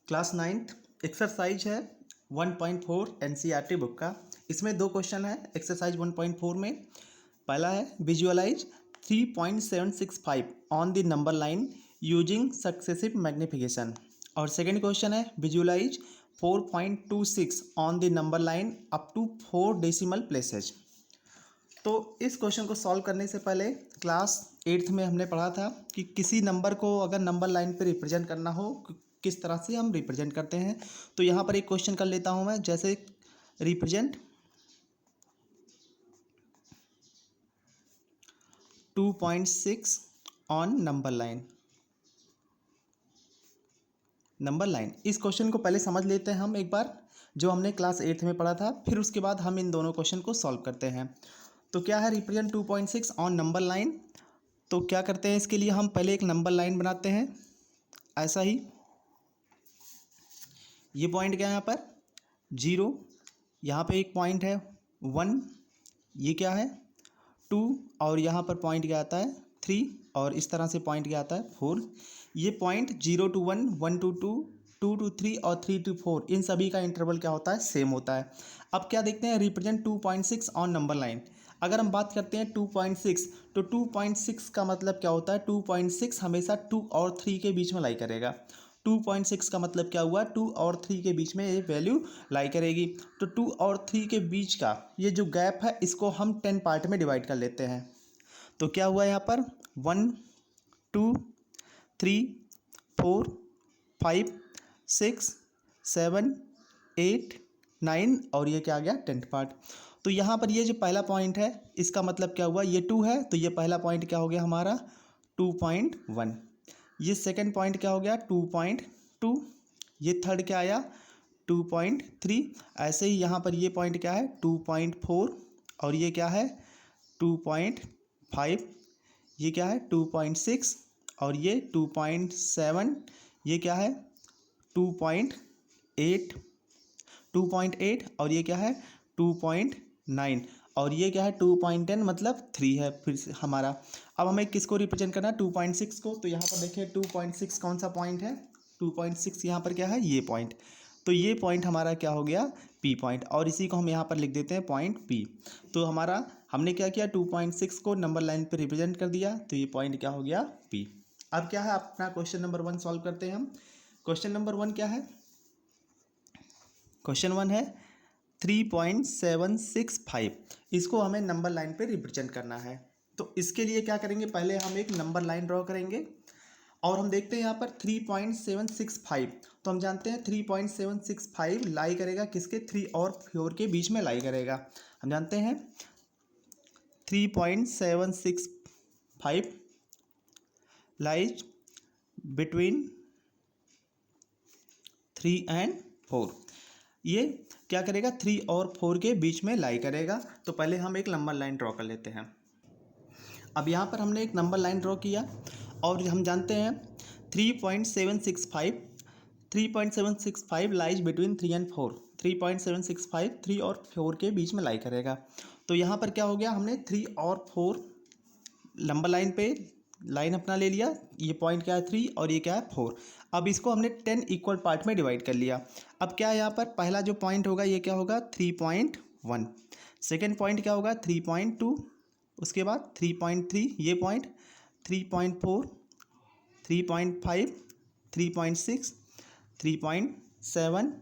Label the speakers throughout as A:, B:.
A: Class ninth exercise है 1.4 NCERT book का। इसमें दो क्वेश्चन है एक्सरसाइज 1.4 में। पहला है visualise 3.765 on the number line using successive magnification, और सेकंड क्वेश्चन है visualise 4.26 on the number line up to 4 decimal places. तो इस क्वेश्चन को सॉल्व करने से पहले क्लास 8th में हमने पढ़ा था कि किसी नंबर को अगर नंबर लाइन पे रिप्रेजेंट करना हो किस तरह से हम रिप्रेजेंट करते हैं। तो यहाँ पर एक क्वेश्चन कर लेता हूँ मैं, जैसे रिप्रेजेंट 2.6 ऑन नंबर लाइन। इस क्वेश्चन को पहले समझ लेते हैं हम एक बार, जो हमने क्लास 8th में पढ़ा था, फिर उसके बाद हम इन दोनों क्वेश्चन को सॉल्व करते हैं। तो क्या है रिप्रेजेंट 2.6 ऑन नंबर लाइन। तो क्या करते हैं, इसके लिए हम पहले एक नंबर लाइन बनाते हैं ऐसा ही। ये पॉइंट क्या है यहाँ पर 0, यहाँ पे एक पॉइंट है 1, ये क्या है 2, और यहाँ पर पॉइंट क्या आता है 3, और इस तरह से पॉइंट क्या आता है 4। ये पॉइंट 0 to 1, 1 to 2, 2 to 3 और 3 to 4, इन सभी का इंटरवल क्या होता है सेम होता है। अब क्या देखते हैं रिप्रेजेंट 2.6 ऑन नंबर लाइन। अगर हम बात करते हैं 2.6, तो 2.6 का मतलब क्या होता है 2.6 हमेशा 2 और 3 के बीच में लाई करेगा। 2.6 का मतलब क्या हुआ 2 और 3 के बीच में ये वैल्यू लाई करेगी। तो 2 और 3 के बीच का ये जो गैप है इसको हम 10 पार्ट में डिवाइड कर लेते हैं। तो क्या हुआ यहाँ पर 1 2 3 4 5 6 7 8 9, और ये क्या आ गया 10th पार्ट। तो यहाँ पर ये जो पहला पॉइंट है इसका मतलब क्या हुआ, ये 2 है तो ये पहला पॉइंट क्या हो गया हमारा 2.1। ये सेकंड पॉइंट क्या हो गया 2.2, ये थर्ड क्या आया 2.3। ऐसे ही यहाँ पर ये पॉइंट क्या है 2.4, और ये क्या है 2.5, ये क्या है 2.6, और ये 2.7, ये क्या है 2.8, और ये क्या है 2.9, और ये क्या है 2.10 मतलब 3 है फिर से हमारा। अब हमें किसको रिप्रेजेंट करना है 2.6 को। तो यहाँ पर देखिए 2.6 कौन सा पॉइंट है 2.6 यहाँ पर क्या है ये पॉइंट। तो ये पॉइंट हमारा क्या हो गया P पॉइंट, और इसी को हम यहाँ पर लिख देते हैं पॉइंट P। तो हमारा हमने क्या किया 2.6 को नंबर लाइन पे रिप्रेजेंट कर दिया, तो ये पॉइंट क्या हो गया P। अब क्या है अपना क्वेश्चन नंबर 1 सॉल्व करते हैं हम। क्वेश्चन नंबर 1 क्या है, क्वेश्चन 1 है 3.765, इसको हमें नंबर लाइन पे रिप्रेजेंट करना है। तो इसके लिए क्या करेंगे, पहले हम एक नंबर लाइन ड्रॉ करेंगे, और हम देखते हैं यहाँ पर 3.765। तो हम जानते हैं 3.765 लाई करेगा किसके 3 और 4 के बीच में लाई करेगा। हम जानते हैं 3.765 लाइज बिटवीन 3 and 4। ये क्या करेगा 3 और 4 के बीच में लाई करेगा। तो पहले हम एक नंबर लाइन ड्रॉ कर लेते हैं। अब यहाँ पर हमने एक नंबर लाइन ड्रॉ किया, और हम जानते हैं 3.765 लाइज बिटवीन 3 and 4। 3.765 3 और 4 के बीच में लाई करेगा। तो यहाँ पर क्या हो गया, हमने 3 और 4 नंबर लाइन पे लाइन अपना ले लिया। ये पॉइंट क्या है 3 और ये क्या है 4। अब इसको हमने 10 इक्वल पार्ट में डिवाइड कर लिया। अब क्या है यहाँ पर पहला जो पॉइंट होगा ये क्या होगा 3.1, सेकेंड पॉइंट क्या होगा 3.2, उसके बाद 3.3, ये पॉइंट 3.4, 3.5, 3.6, 3.7,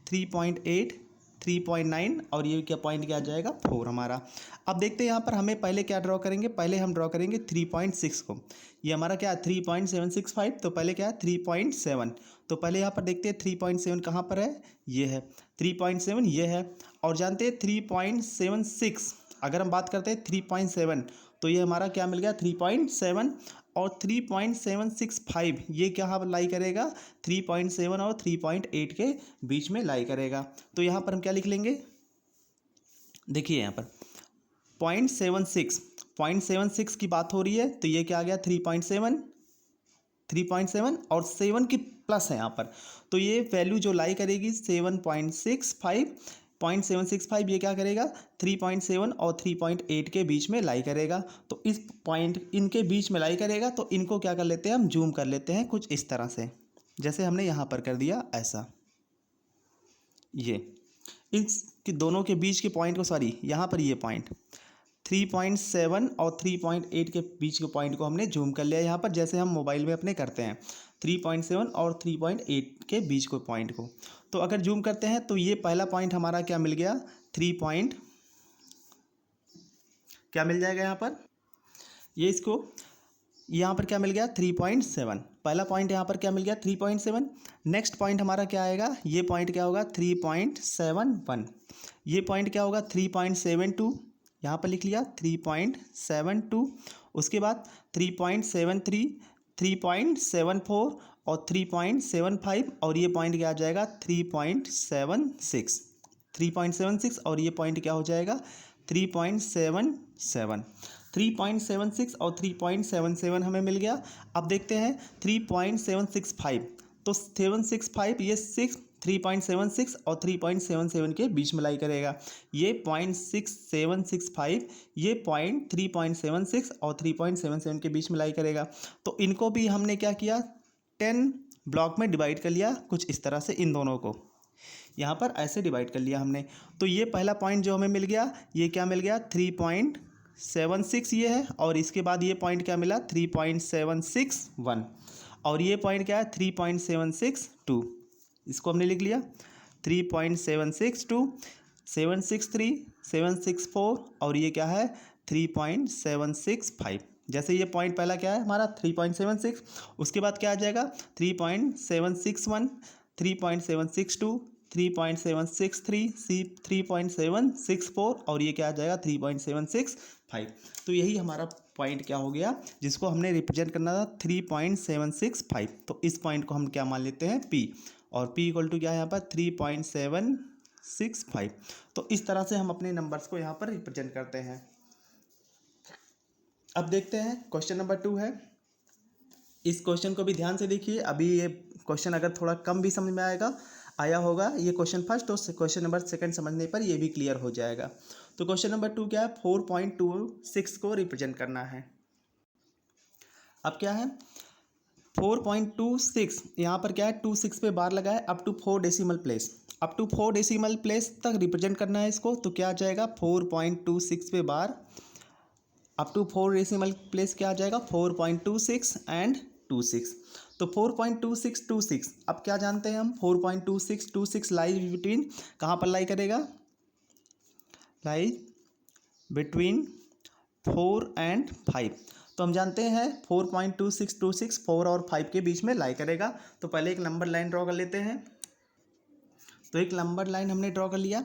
A: 3.8, 3.9, और ये क्या पॉइंट क्या आ जाएगा 4 हमारा। अब देखते हैं यहाँ पर हमें पहले क्या ड्रॉ करेंगे, पहले हम ड्रॉ करेंगे 3.6 को। ये हमारा क्या है 3.765, तो पहले क्या है 3.7। तो पहले यहाँ पर देखते हैं 3.7 कहाँ पर है, ये है 3.7, ये है। और जानते हैं 3.76, अगर हम बात करते हैं 3.7, तो ये हमारा क्या मिल गया 3.7, और 3.765 ये क्या लाई करेगा 3.7 और 3.8 के बीच में लाई करेगा। तो यहाँ पर हम क्या लिख लेंगे, देखिए यहाँ पर 0.76 की बात हो रही है, तो ये क्या आ गया 3.7 और 7 की प्लस है यहाँ पर। तो ये वैल्यू जो लाई करेगी 0.765 ये क्या करेगा 3.7 और 3.8 के बीच में लाई करेगा। तो इस पॉइंट इनके बीच में लाई करेगा, तो इनको क्या कर लेते हैं हम जूम कर लेते हैं कुछ इस तरह से। जैसे हमने यहाँ पर कर दिया ऐसा, ये इस कि दोनों के बीच के पॉइंट को, सॉरी यहाँ पर ये पॉइंट 3.7 और 3.8 के बीच के पॉइंट को हमने जूम कर लिया यहाँ पर, जैसे हम मोबाइल में अपने करते हैं 3.7 और 3.8 के बीच को पॉइंट को। तो अगर जूम करते हैं तो ये पहला पॉइंट हमारा क्या मिल गया, क्या मिल जाएगा यहाँ पर, ये इसको यहाँ पर क्या मिल गया 3.7, पहला पॉइंट यहाँ पर क्या मिल गया 3.7। नेक्स्ट पॉइंट हमारा क्या आएगा, ये पॉइंट क्या होगा 3.71, ये पॉइंट क्या होगा 3.72, यहाँ पर लिख लिया 3.72, उसके बाद 3.73, 3.74 और 3.75, और ये पॉइंट क्या आ जाएगा 3.76, 3.76, और ये पॉइंट क्या हो जाएगा 3.77, 3.76 और 3.77 हमें मिल गया। अब देखते हैं 3.765, तो 765 ये 3.76 और 3.77 के बीच में लाई करेगा, ये 0.6765 ये पॉइंट 3.76 और 3.77 के बीच में लाई करेगा। तो इनको भी हमने क्या किया 10 ब्लॉक में डिवाइड कर लिया, कुछ इस तरह से इन दोनों को यहाँ पर ऐसे डिवाइड कर लिया हमने। तो ये पहला पॉइंट जो हमें मिल गया, ये क्या मिल गया 3.76 ये है, और इसके बाद ये पॉइंट क्या मिला 3.761, और ये पॉइंट क्या है 3.762, इसको हमने लिख लिया 3.762, 763, 764, और ये क्या है 3.765। जैसे ये पॉइंट पहला क्या है हमारा 3.76, उसके बाद क्या आ जाएगा 3.761, 3.762, 3.763, 3.764, और ये क्या आ जाएगा 3.765। तो यही हमारा पॉइंट क्या हो गया जिसको हमने रिप्रेजेंट करना था 3.765। तो इस पॉइंट को हम क्या मान लेते हैं P, और P इक्वल टू क्या है यहाँ पर 3.765। तो इस तरह से हम अपने नंबर्स को यहाँ पर रिप्रेजेंट करते हैं। अब देखते हैं क्वेश्चन नंबर 2 है। इस क्वेश्चन को भी ध्यान से देखिए, अभी ये क्वेश्चन अगर थोड़ा कम भी समझ में आया होगा ये क्वेश्चन फर्स्ट, तो क्वेश्चन नंबर सेकंड समझने पर ये भी क्लियर हो जाएगा। तो क्वेश्चन नंबर 2 क्या है 4.26 को रिप्रेजेंट करना है। अब क्या है 4.26, यहाँ पर क्या है 26 पे बार लगा है, up to 4 decimal place, up to 4 decimal place तक रिप्रेजेंट करना है इसको। तो क्या आ जाएगा 4.26 पे bar up to 4 decimal place क्या आ जाएगा 4.26 एंड 26। तो 4.2626, अब क्या जानते हैं हम 4.2626 लाई बिटवीन, कहाँ पर लाई करेगा, लाई बिटवीन 4 एंड 5। तो हम जानते हैं 4.2626 4 और 5 के बीच में लाई करेगा। तो पहले एक नंबर लाइन ड्रॉ कर लेते हैं। तो एक नंबर लाइन हमने ड्रॉ कर लिया।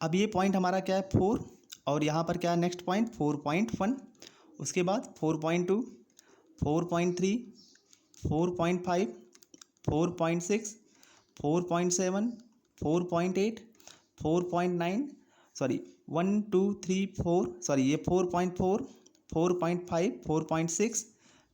A: अब ये पॉइंट हमारा क्या है 4, और यहाँ पर क्या है नेक्स्ट पॉइंट 4.1, उसके बाद 4.2, 4.3, 4.5, 4.6, 4.7, 4.8, 4.9, सॉरी 1 2 3 4, सॉरी ये 4.4, 4.5, 4.6,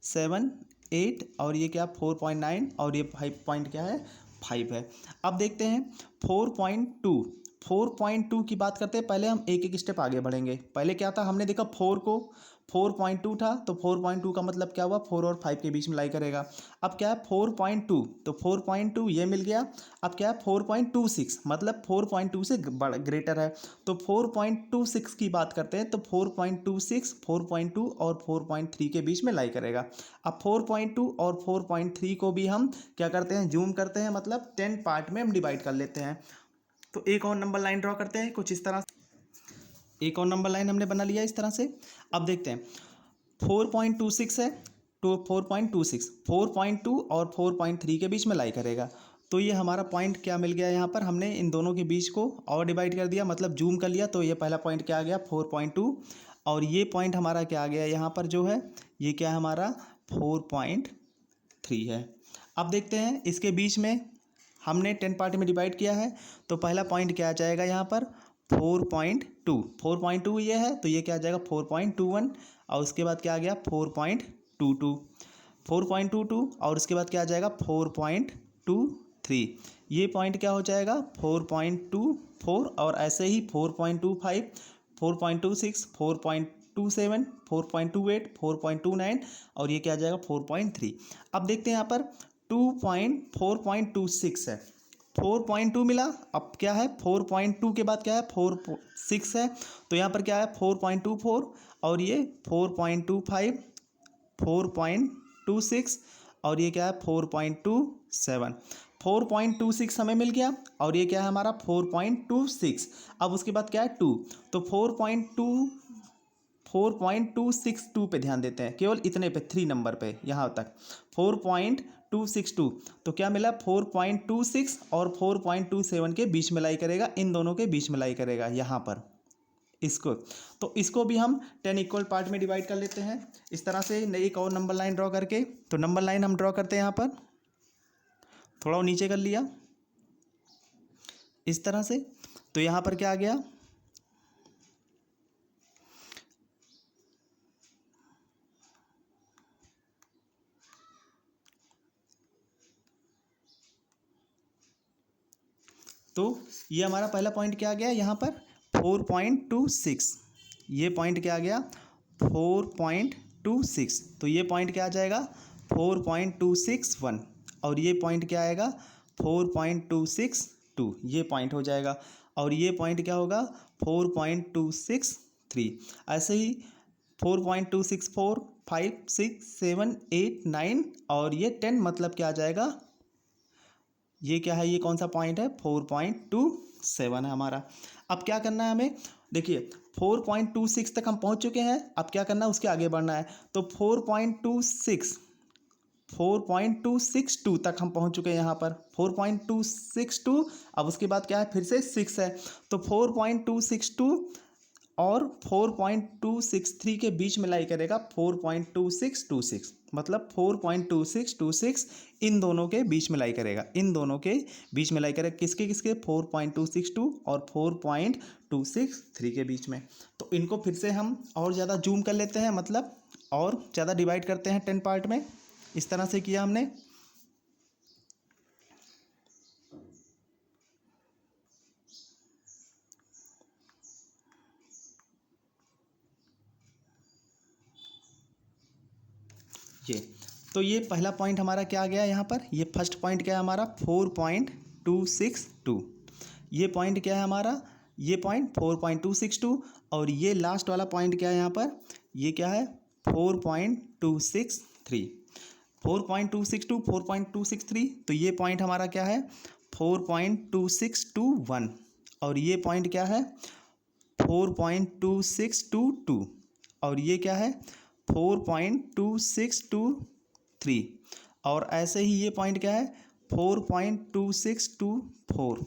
A: 7, 8, और ये क्या 4.9, और ये 5 पॉइंट क्या है 5 है। अब देखते हैं 4.2 की बात करते हैं। पहले हम एक एक स्टेप आगे बढ़ेंगे। पहले क्या था हमने देखा 4 को 4.2 था, तो 4.2 का मतलब क्या हुआ 4 और 5 के बीच में लाई करेगा। अब क्या है 4.2, तो 4.2 ये मिल गया। अब क्या है 4.26, मतलब 4.2 से ग्रेटर है। तो 4.26 की बात करते हैं, तो 4.26, 4.2 और 4.3 के बीच में लाई करेगा। अब 4.2 और 4.3 को भी हम क्या करते हैं जूम करते हैं, मतलब 10 पार्ट में हम डिवाइड कर लेते हैं। तो एक और नंबर लाइन ड्रॉ करते हैं कुछ इस तरह, एक और नंबर लाइन हमने बना लिया इस तरह से। अब देखते हैं 4.26 है, तो 4.26 4.2 और 4.3 के बीच में लाई करेगा। तो ये हमारा पॉइंट क्या मिल गया, यहाँ पर हमने इन दोनों के बीच को और डिवाइड कर दिया, मतलब जूम कर लिया। तो ये पहला पॉइंट क्या आ गया 4.2, और ये पॉइंट हमारा क्या आ गया यहाँ पर जो है ये क्या है हमारा 4.3 है। अब देखते हैं इसके बीच में हमने 10 पार्ट में डिवाइड किया है। तो पहला पॉइंट क्या आ जाएगा यहाँ पर 4.2 ये है, तो ये क्या आ जाएगा 4.21, और उसके बाद क्या आ गया 4.22, और उसके बाद क्या आ जाएगा 4.23। ये पॉइंट क्या हो जाएगा 4.24, और ऐसे ही 4.25, 4.26, 4.27, 4.28, 4.29, और ये क्या आ जाएगा 4.3। अब देखते हैं यहाँ पर 4.26 है, 4.2 मिला। अब क्या है 4.2 के बाद क्या है 4.6 है, तो यहाँ पर क्या है 4.24 और ये 4.25, 4.26 और ये क्या है 4.27, 4.26 हमें मिल गया और ये क्या है हमारा 4.26। अब उसके बाद क्या है 2, तो 4.262 पे ध्यान देते हैं, केवल इतने पे 3 नंबर पे यहाँ तक 4.262, तो क्या मिला 4.26 और 4.27 के बीच में लाई करेगा, इन दोनों के बीच में लाई करेगा यहाँ पर इसको। तो इसको भी हम 10 इक्वल पार्ट में डिवाइड कर लेते हैं इस तरह से एक और नंबर लाइन ड्रॉ करके। तो नंबर लाइन हम ड्रॉ करते हैं यहाँ पर, थोड़ा वो नीचे कर लिया इस तरह से। तो यहाँ पर क्या आ गया, तो ये हमारा पहला पॉइंट क्या आ गया यहाँ पर 4.26, ये पॉइंट क्या आ गया 4.26, तो ये पॉइंट क्या आ जाएगा 4.261 और ये पॉइंट क्या आएगा 4.262, ये पॉइंट हो जाएगा और ये पॉइंट क्या होगा 4.263। ऐसे ही 4.264, 5, 6, 7, 8, 9 और ये 10 मतलब क्या आ जाएगा, ये क्या है, ये कौन सा पॉइंट है 4.27 है हमारा। अब क्या करना है हमें, देखिए 4.26 तक हम पहुंच चुके हैं, अब क्या करना है उसके आगे बढ़ना है। तो 4.262 तक हम पहुंच चुके हैं यहाँ पर 4.262। अब उसके बाद क्या है फिर से 6 है, तो 4.262 और 4.263 के बीच में लाई करेगा 4.2626, मतलब 4.2626 इन दोनों के बीच में लाई करेगा, इन दोनों के बीच में लाई करेगा किसके किसके 4.262 और 4.263 के बीच में। तो इनको फिर से हम और ज़्यादा जूम कर लेते हैं, मतलब और ज़्यादा डिवाइड करते हैं 10 पार्ट में, इस तरह से किया हमने। ये तो ये पहला पॉइंट हमारा क्या आ गया यहाँ पर, ये फर्स्ट पॉइंट क्या है हमारा 4.262, ये पॉइंट क्या है हमारा, ये पॉइंट 4.262 और ये लास्ट वाला पॉइंट क्या है यहाँ पर, ये क्या है 4.263, 4.262, 4.263, तो ये पॉइंट हमारा क्या है 4.2621 और ये पॉइंट क्या है 4.2622 और ये क्या है 4.2623 और ऐसे ही ये पॉइंट क्या है 4.2624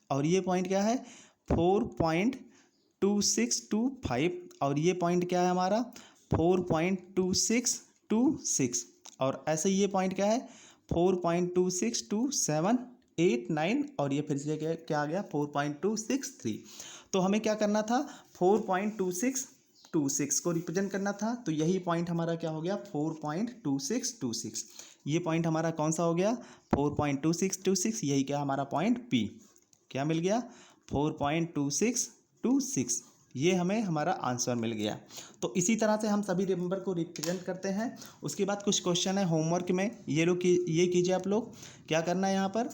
A: और ये पॉइंट क्या है 4.2625 और ये पॉइंट क्या है हमारा 4.2626 और ऐसे ही ये पॉइंट क्या है 4.2627, 8, 9 और ये फिर से क्या आ गया 4.263। तो हमें क्या करना था 4.2626 को रिप्रेजेंट करना था, तो यही पॉइंट हमारा क्या हो गया 4.2626, ये पॉइंट हमारा कौन सा हो गया 4.2626, यही क्या हमारा पॉइंट P क्या मिल गया 4.2626, ये हमें हमारा आंसर मिल गया। तो इसी तरह से हम सभी नंबर को रिप्रेजेंट करते हैं। उसके बाद कुछ क्वेश्चन है होमवर्क में, ये लोग ये कीजिए आप लोग, क्या करना है यहाँ पर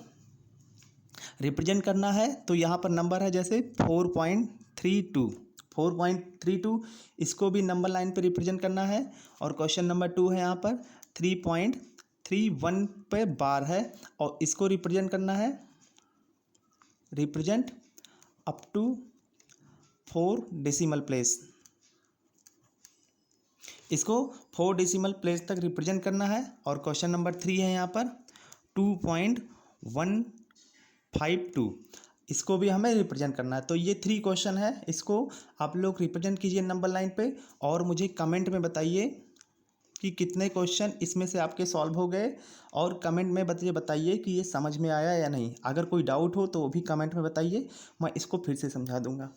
A: रिप्रेजेंट करना है। तो यहाँ पर नंबर है जैसे 4.32, इसको भी नंबर लाइन पे रिप्रेजेंट करना है। और क्वेश्चन नंबर 2 है यहाँ पर 3.31 पे बार है और इसको रिप्रेजेंट करना है, represent up to 4 decimal place, इसको 4 डेसिमल प्लेस तक रिप्रेजेंट करना है। और क्वेश्चन नंबर 3 है यहाँ पर 2.152, इसको भी हमें रिप्रेजेंट करना है। तो ये 3 क्वेश्चन है, इसको आप लोग रिप्रेजेंट कीजिए नंबर लाइन पे और मुझे कमेंट में बताइए कि कितने क्वेश्चन इसमें से आपके सॉल्व हो गए और कमेंट में बताइए कि ये समझ में आया या नहीं। अगर कोई डाउट हो तो वो भी कमेंट में बताइए, मैं इसको फिर से समझा दूंगा।